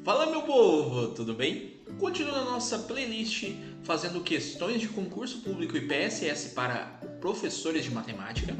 Fala, meu povo, tudo bem? Continuando a nossa playlist fazendo questões de concurso público e PSS para professores de matemática,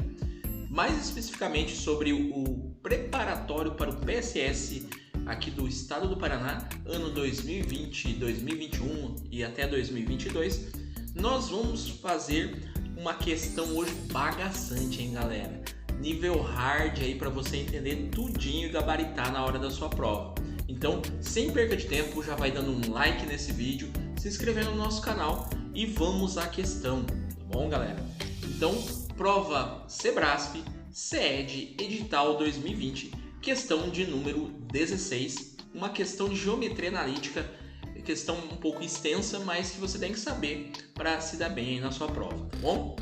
mais especificamente sobre o preparatório para o PSS aqui do estado do Paraná, ano 2020, 2021 e até 2022, nós vamos fazer uma questão hoje bagaçante, hein, galera? Nível hard aí para você entender tudinho e gabaritar na hora da sua prova. Então, sem perca de tempo, já vai dando um like nesse vídeo, se inscrevendo no nosso canal e vamos à questão, tá bom, galera? Então, prova Sebrasp, CED, edital 2020, questão de número 16, uma questão de geometria analítica, questão um pouco extensa, mas que você tem que saber para se dar bem aí na sua prova, tá bom?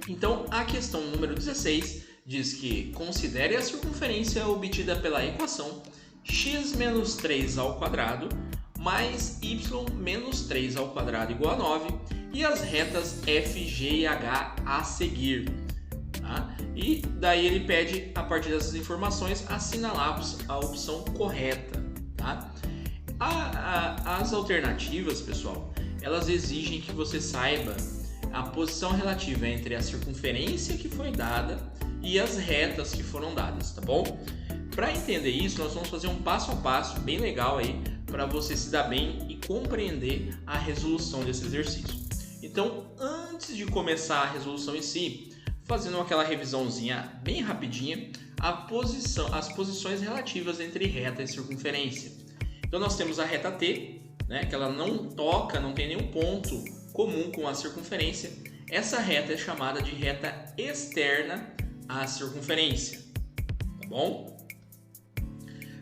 Então, a questão número 16 diz que considere a circunferência obtida pela equação x menos 3 ao quadrado mais y menos 3 ao quadrado igual a 9 e as retas f, g e h a seguir. Tá? E daí ele pede, a partir dessas informações, assinalar a opção correta. Tá? As alternativas, pessoal, elas exigem que você saiba a posição relativa entre a circunferência que foi dada e as retas que foram dadas, tá bom? Para entender isso, nós vamos fazer um passo a passo bem legal aí para você se dar bem e compreender a resolução desse exercício. Então, antes de começar a resolução em si, fazendo aquela revisãozinha bem rapidinha, as posições relativas entre reta e circunferência. Então, nós temos a reta T, né, que ela não toca, não tem nenhum ponto comum com a circunferência. Essa reta é chamada de reta externa à circunferência, tá bom?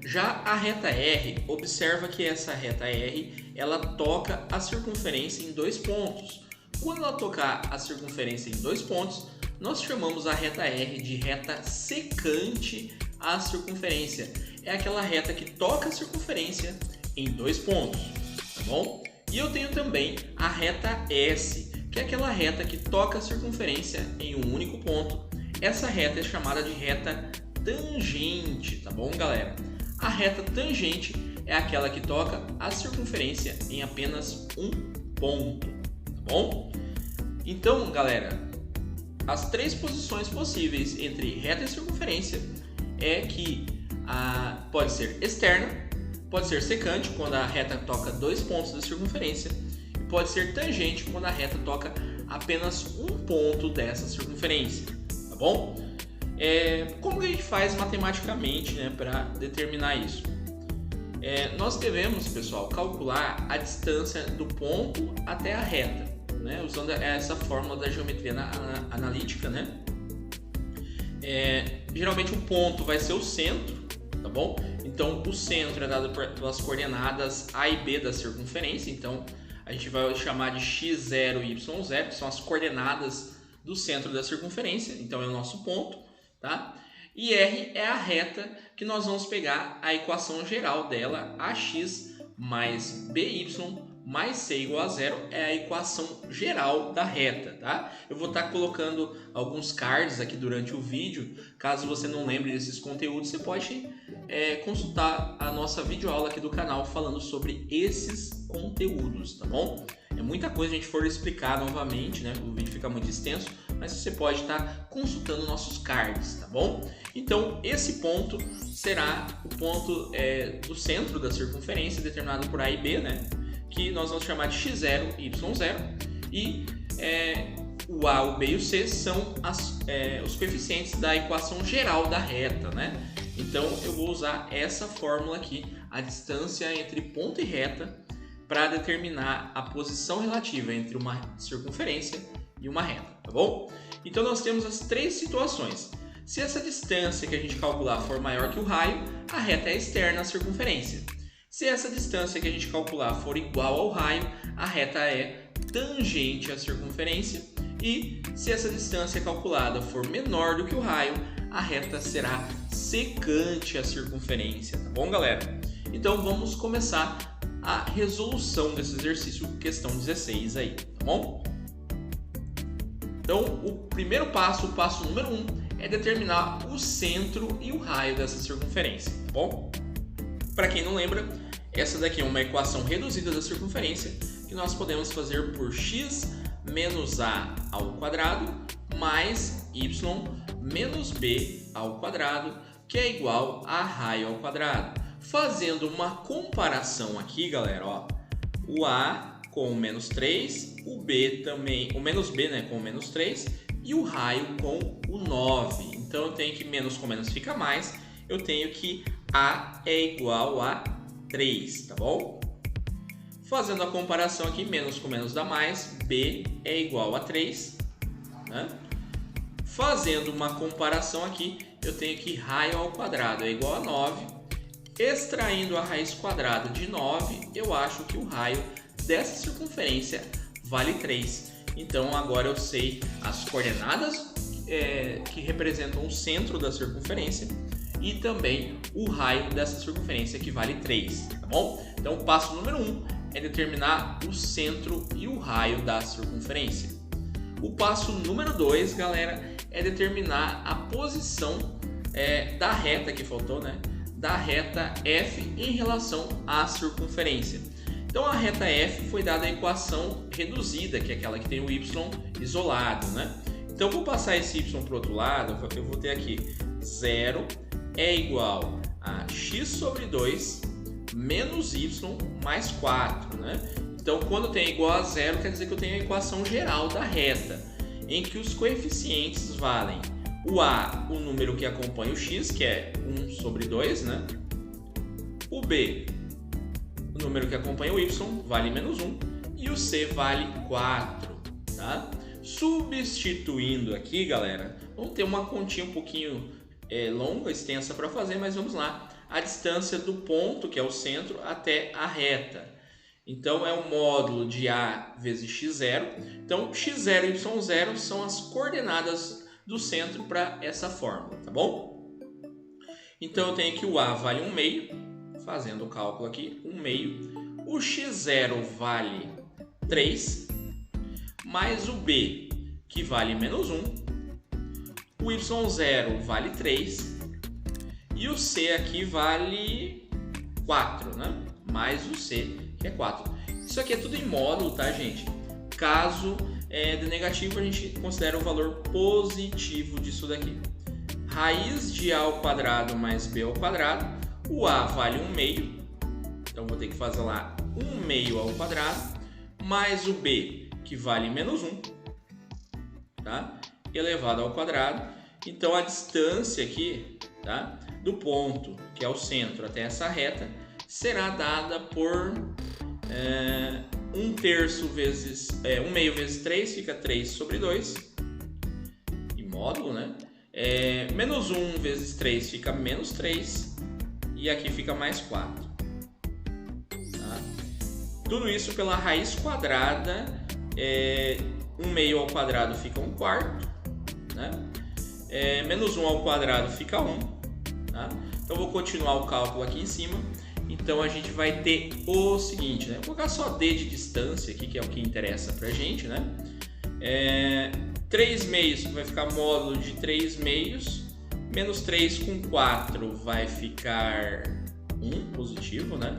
Já a reta R, observa que essa reta R, ela toca a circunferência em dois pontos. Quando ela tocar a circunferência em dois pontos, nós chamamos a reta R de reta secante à circunferência. É aquela reta que toca a circunferência em dois pontos, tá bom? E eu tenho também a reta S, que é aquela reta que toca a circunferência em um único ponto. Essa reta é chamada de reta tangente, tá bom, galera? A reta tangente é aquela que toca a circunferência em apenas um ponto, tá bom? Então, galera, as três posições possíveis entre reta e circunferência é que pode ser externa, pode ser secante, quando a reta toca dois pontos da circunferência, e pode ser tangente, quando a reta toca apenas um ponto dessa circunferência, tá bom? Como que a gente faz matematicamente, né, para determinar isso? Nós devemos, pessoal, calcular a distância do ponto até a reta, né, usando essa fórmula da geometria analítica, né? Geralmente o ponto vai ser o centro, tá bom? Então o centro é dado pelas coordenadas A e B da circunferência, então a gente vai chamar de x0 e y0, que são as coordenadas do centro da circunferência, então é o nosso ponto, tá? E R é a reta que nós vamos pegar a equação geral dela, ax mais by mais c igual a zero, é a equação geral da reta, tá? Eu vou estar colocando alguns cards aqui durante o vídeo. Caso você não lembre desses conteúdos, você pode consultar a nossa videoaula aqui do canal falando sobre esses conteúdos, tá bom? É muita coisa, a gente for explicar novamente, né? O vídeo fica muito extenso, mas você pode estar consultando nossos cards, tá bom? Então, esse ponto será o ponto do centro da circunferência, determinado por A e B, né? Que nós vamos chamar de x0 e y0, e o A, o B e o C são os coeficientes da equação geral da reta, né? Então eu vou usar essa fórmula aqui, a distância entre ponto e reta, para determinar a posição relativa entre uma circunferência e uma reta, tá bom? Então nós temos as três situações. Se essa distância que a gente calcular for maior que o raio, a reta é externa à circunferência. Se essa distância que a gente calcular for igual ao raio, a reta é tangente à circunferência. E se essa distância calculada for menor do que o raio, a reta será secante à circunferência, tá bom, galera? Então vamos começar a resolução desse exercício, questão 16 aí, tá bom? Então o primeiro passo, o passo número 1, é determinar o centro e o raio dessa circunferência, tá bom? Para quem não lembra, essa daqui é uma equação reduzida da circunferência que nós podemos fazer por x menos a ao quadrado mais y menos b ao quadrado, que é igual a raio ao quadrado. Fazendo uma comparação aqui, galera, ó, o a com o menos 3, o b também, o menos b, né, com o menos 3 e o raio com o 9. Então eu tenho que menos com menos fica mais, eu tenho que a é igual a 3, tá bom? Fazendo a comparação aqui, menos com menos dá mais, b é igual a 3, né? Fazendo uma comparação aqui, eu tenho que raio ao quadrado é igual a 9. Extraindo a raiz quadrada de 9, eu acho que o raio dessa circunferência vale 3. Então agora eu sei as coordenadas que representam o centro da circunferência e também o raio dessa circunferência que vale 3, tá bom? Então o passo número 1 é determinar o centro e o raio da circunferência. O passo número 2, galera, é determinar a posição da reta que faltou, né? Da reta F em relação à circunferência. Então a reta F foi dada a equação reduzida, que é aquela que tem o y isolado, né? Então vou passar esse y para o outro lado, eu vou ter aqui 0 é igual a x sobre 2 menos y mais 4, né? Então quando tem igual a 0, quer dizer que eu tenho a equação geral da reta, em que os coeficientes valem o a, o número que acompanha o x, que é 1 sobre 2, né? O b, o número que acompanha o y, vale menos 1, e o c vale 4, tá? Substituindo aqui, galera, vamos ter uma continha um pouquinho longa, extensa para fazer, mas vamos lá. A distância do ponto, que é o centro, até a reta. Então é o módulo de a vezes x0. Então x0 e y0 são as coordenadas do centro para essa fórmula, tá bom? Então eu tenho que o a vale 1/2, fazendo o cálculo aqui, 1/2. O x0 vale 3, mais o b, que vale menos 1. O y0 vale 3. E o c aqui vale 4, né? Mais o c, que é 4. Isso aqui é tudo em módulo, tá, gente? Caso de negativo, a gente considera o valor positivo disso daqui. Raiz de a ao quadrado mais b ao quadrado. O a vale 1/2. Então, vou ter que fazer lá 1/2 ao quadrado. Mais o b, que vale menos 1. Tá? Elevado ao quadrado. Então, a distância aqui, tá? Do ponto, que é o centro, até essa reta, será dada por 1/3 vezes 1/2 vezes 3, fica 3 sobre 2, em módulo, né? Menos 1 vezes 3 fica menos 3, e aqui fica mais 4. Tá? Tudo isso pela raiz quadrada, 1/2 ao quadrado fica 1/4, né? Menos 1 ao quadrado fica 1. Tá? Então vou continuar o cálculo aqui em cima. Então a gente vai ter o seguinte, né? Vou colocar só d de distância aqui, que é o que interessa pra gente, né? 3/2 vai ficar módulo de 3/2, menos 3 com 4 vai ficar 1 positivo, né?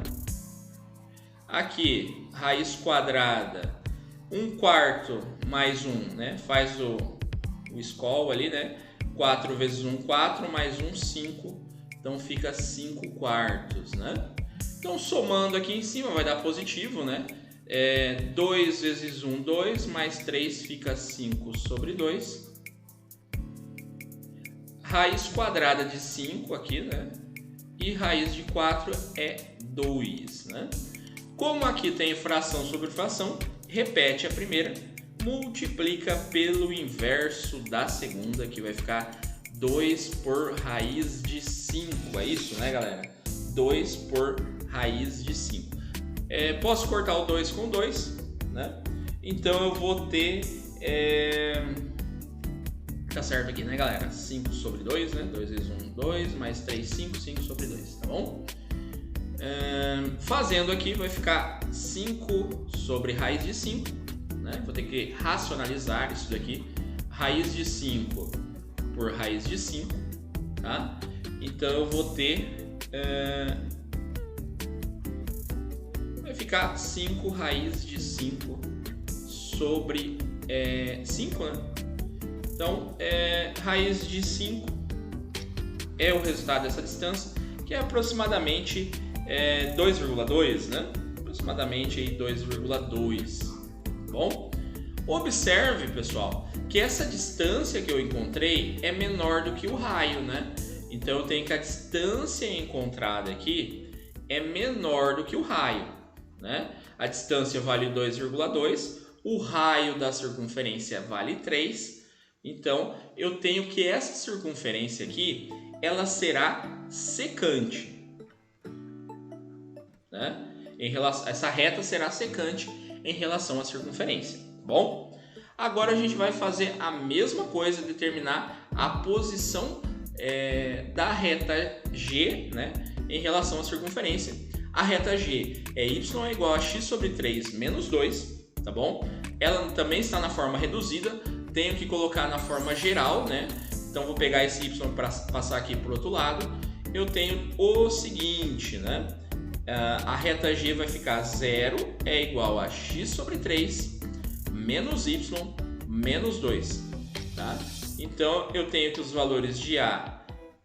Aqui, raiz quadrada, 1/4 mais 1, né? Faz o escol ali, né? 4 vezes 1, 4, mais 1, 5. Então fica 5/4, né? Então somando aqui em cima vai dar positivo, né? 2 vezes 1, 2, mais 3 fica 5 sobre 2. Raiz quadrada de 5 aqui, né? E raiz de 4 é 2, né? Como aqui tem fração sobre fração, repete a primeira, multiplica pelo inverso da segunda, que vai ficar 2 por raiz de 5, é isso, né, galera? 2 por raiz de 5. Posso cortar o 2 com 2, né? Então eu vou ter... Tá certo aqui, né, galera? 5 sobre 2, né? 2 vezes 1, 2, mais 3, 5, 5 sobre 2, tá bom? Fazendo aqui vai ficar 5 sobre raiz de 5, né? Vou ter que racionalizar isso daqui. Raiz de 5 por raiz de 5, tá? Então eu vou ter ficar 5 raiz de 5 sobre 5, né? Então, raiz de 5 é o resultado dessa distância, que é aproximadamente 2,2, né? Aproximadamente 2,2. Bom, observe, pessoal, que essa distância que eu encontrei é menor do que o raio, né? Então eu tenho que a distância encontrada aqui é menor do que o raio, né? A distância vale 2,2, o raio da circunferência vale 3. Então eu tenho que essa circunferência aqui, ela será secante, né? Essa reta será secante em relação à circunferência. Bom, agora a gente vai fazer a mesma coisa, determinar a posição da reta G, né, em relação à circunferência. A reta G é y é igual a x sobre 3 menos 2, tá bom? Ela também está na forma reduzida, tenho que colocar na forma geral, né? Então vou pegar esse y para passar aqui para o outro lado. Eu tenho o seguinte, né? A reta G vai ficar 0 é igual a x sobre 3 menos y menos 2, tá? Então eu tenho que os valores de A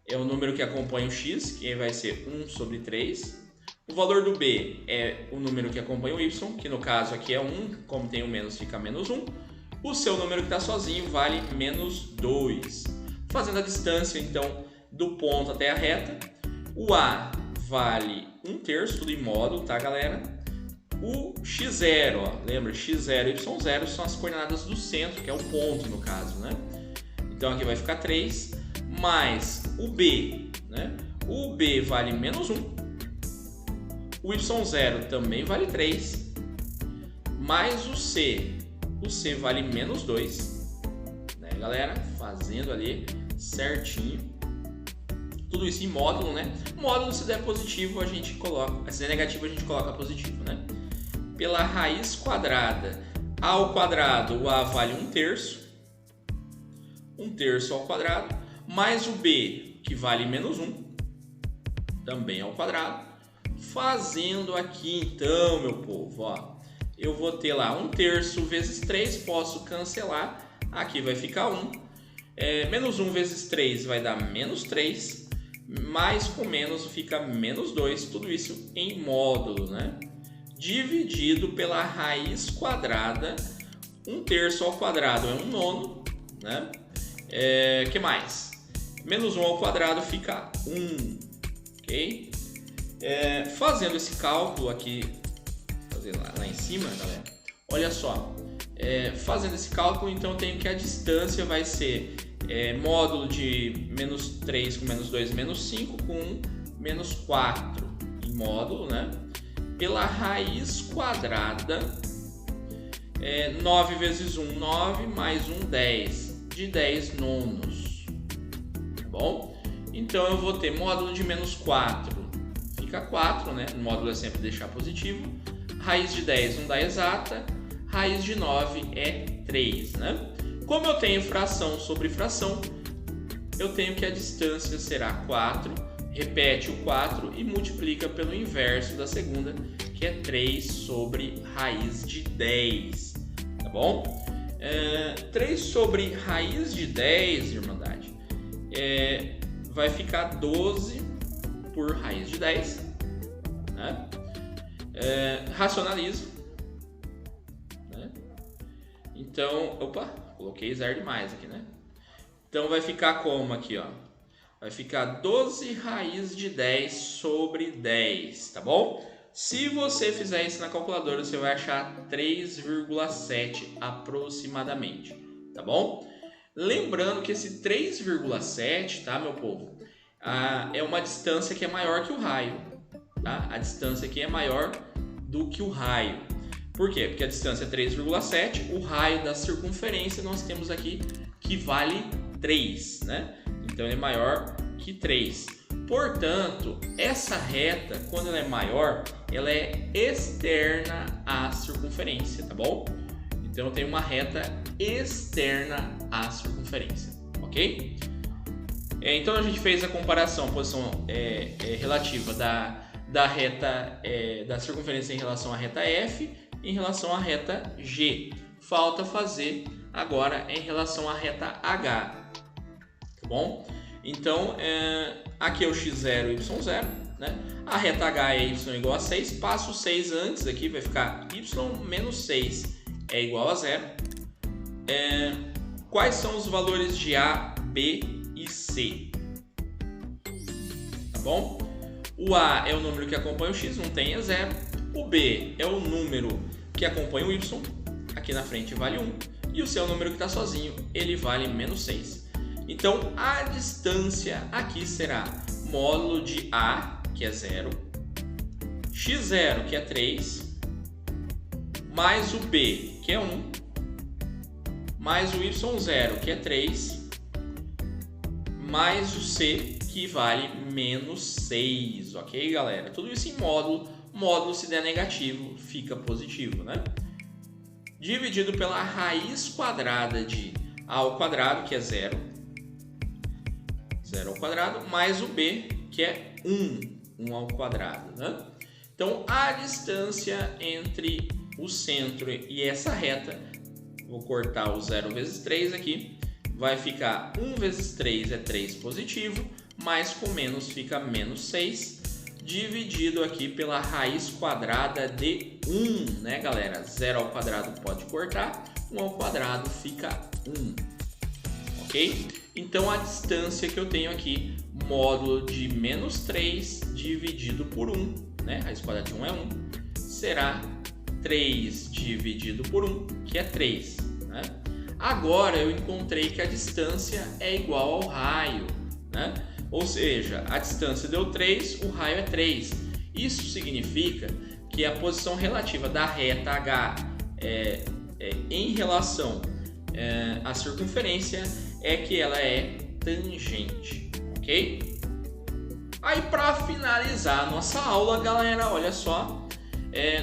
é o número que acompanha o x, que vai ser 1 sobre 3. O valor do B é o número que acompanha o y, que no caso aqui é 1, como tem o menos fica menos 1. O seu número que está sozinho vale menos 2. Fazendo a distância então do ponto até a reta, o A vale 1/3, tudo em módulo, tá, galera? O x0, ó, lembra, x0 e y0 são as coordenadas do centro, que é o ponto no caso, né? Então aqui vai ficar 3, mais o B, né? O B vale menos 1, o y0 também vale 3, mais o C vale menos 2, né, galera? Fazendo ali certinho. Tudo isso em módulo, né? Módulo, se der positivo, a gente coloca. Se der negativo, a gente coloca positivo, né? Pela raiz quadrada A ao quadrado, o A vale 1/3. 1/3 ao quadrado. Mais o B, que vale menos 1. Também ao quadrado. Fazendo aqui, então, meu povo, ó. Eu vou ter lá 1/3 vezes 3, posso cancelar. Aqui vai ficar 1. Menos 1 vezes 3 vai dar menos 3. Mais com menos fica menos 2, tudo isso em módulo, né? Dividido pela raiz quadrada, 1/3 ao quadrado é 1/9, né? Que mais? Menos 1 ao quadrado fica 1, ok? Fazendo esse cálculo aqui, fazer lá em cima, galera, olha só. Fazendo esse cálculo, então eu tenho que a distância vai ser módulo de menos 3 com menos 2, menos 5 com menos 4 em módulo, né? Pela raiz quadrada, 9 vezes 1, 9, mais 1, 10, de 10 nonos, tá bom? Então eu vou ter módulo de menos 4, fica 4, né? O módulo é sempre deixar positivo. Raiz de 10 não dá exata, raiz de 9 é 3, né? Como eu tenho fração sobre fração, eu tenho que a distância será 4, repete o 4 e multiplica pelo inverso da segunda, que é 3 sobre raiz de 10, tá bom? 3 sobre raiz de 10, irmandade, vai ficar 12 por raiz de 10, né? Racionalizo, né? Então, coloquei 0 demais aqui, né? Então vai ficar como aqui, ó? Vai ficar 12 raiz de 10 sobre 10, tá bom? Se você fizer isso na calculadora, você vai achar 3,7 aproximadamente, tá bom? Lembrando que esse 3,7, tá, meu povo? É uma distância que é maior que o raio, tá? A distância aqui é maior do que o raio. Por quê? Porque a distância é 3,7, o raio da circunferência nós temos aqui que vale 3, né? Então ele é maior que 3. Portanto, essa reta, quando ela é maior, ela é externa à circunferência, tá bom? Então eu tenho uma reta externa à circunferência, ok? Então a gente fez a comparação, a posição relativa da reta da circunferência em relação à reta F em relação à reta G. Falta fazer agora em relação à reta H, tá bom? Então, aqui é o x0 e y0, né? A reta H é y igual a 6, passo 6 antes aqui, vai ficar y menos 6 é igual a 0. Quais são os valores de A, B e C? Tá bom? O A é o número que acompanha o x, não tem, é 0. O B é o número que acompanha o y, aqui na frente vale 1. E o C é o número que está sozinho, ele vale menos 6. Então, a distância aqui será módulo de A, que é 0, x0, que é 3, mais o B, que é 1, mais o y0, que é 3, mais o C, que vale menos 6, ok, galera? Tudo isso em módulo. Módulo, se der negativo, fica positivo, né? Dividido pela raiz quadrada de A ao quadrado, que é 0. 0 ao quadrado, mais o B, que é 1 ao quadrado, né? Então, a distância entre o centro e essa reta, vou cortar o 0 vezes 3 aqui, vai ficar 1 vezes 3 é 3 positivo, mais com menos fica menos 6, dividido aqui pela raiz quadrada de 1, né, galera? 0 ao quadrado pode cortar, 1 ao quadrado fica 1, ok? Então, a distância que eu tenho aqui, módulo de menos 3 dividido por 1, né? Raiz quadrada de 1 é 1, será 3 dividido por 1, que é 3, né? Agora, eu encontrei que a distância é igual ao raio, né? Ou seja, a distância deu 3, o raio é 3. Isso significa que a posição relativa da reta H em relação à circunferência é que ela é tangente, ok? Aí, para finalizar a nossa aula, galera, olha só,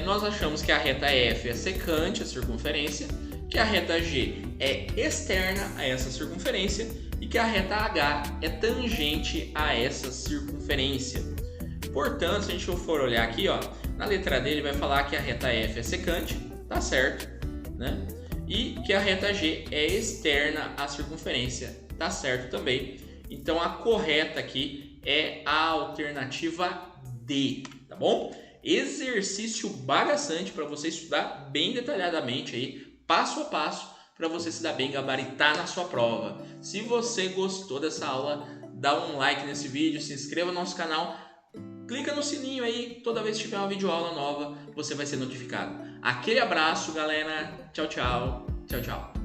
nós achamos que a reta F é secante à circunferência, que a reta G é externa a essa circunferência e que a reta H é tangente a essa circunferência. Portanto, se a gente for olhar aqui, ó, na letra D ele vai falar que a reta F é secante, tá certo, né? E que a reta G é externa à circunferência, tá certo também. Então, a correta aqui é a alternativa D, tá bom? Exercício bagaçante para você estudar bem detalhadamente aí, passo a passo, para você se dar bem, gabaritar na sua prova. Se você gostou dessa aula, dá um like nesse vídeo, se inscreva no nosso canal, clica no sininho aí, toda vez que tiver uma videoaula nova, você vai ser notificado. Aquele abraço, galera. Tchau, tchau. Tchau, tchau.